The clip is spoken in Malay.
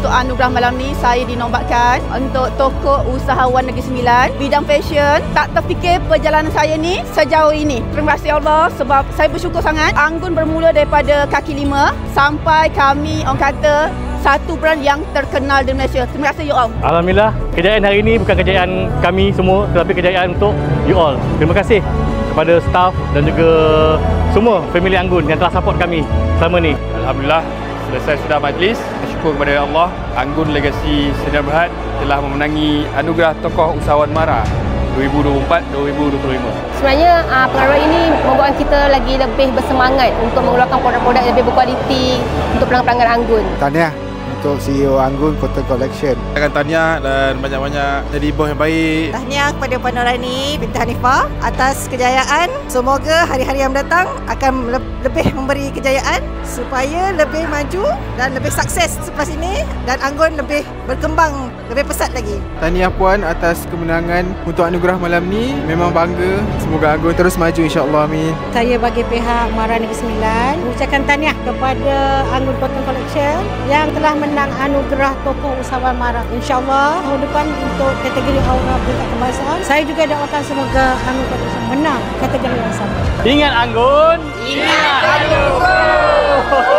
untuk anugerah malam ni saya dinobatkan untuk tokoh usahawan Negeri Sembilan bidang fashion. Tak terfikir perjalanan saya ni sejauh ini. Terima kasih Allah sebab saya bersyukur sangat. Anggun bermula daripada kaki lima sampai kami orang kata satu brand yang terkenal di Malaysia. Terima kasih you all. Alhamdulillah, kejayaan hari ini bukan kejayaan kami semua tetapi kejayaan untuk you all. Terima kasih kepada staff dan juga semua family Anggun yang telah support kami selama ni. Alhamdulillah, selesai sudah majlis. Syukur kepada Allah, Anggun Legacy Sdn Bhd telah memenangi anugerah tokoh usahawan MARA 2024-2025. Sebenarnya penghargaan ini membuat kita lagi lebih bersemangat untuk mengeluarkan produk-produk yang lebih berkualiti untuk pelanggan-pelanggan Anggun. Tahniah untuk CEO Anggun Cotton Collection. Akan tahniah dan banyak-banyak jadi bos yang baik. Tahniah kepada Puan Norani binti Hanifah atas kejayaan. Semoga hari-hari yang mendatang akan lebih memberi kejayaan supaya lebih maju dan lebih sukses selepas ini dan Anggun lebih berkembang lebih pesat lagi. Tahniah Puan atas kemenangan untuk anugerah malam ni. Memang bangga. Semoga Anggun terus maju insya-Allah, amin. Saya bagi pihak MARA Negeri Sembilan mengucapkan tahniah kepada Anggun Cotton Collection yang telah menang anugerah tokoh usahawan MARA. InsyaAllah tahun depan untuk kategori aura peringkat kebangsaan, saya juga doakan semoga Anggun Collection menang kategori yang sama. Ingat Anggun, ingat Anggun.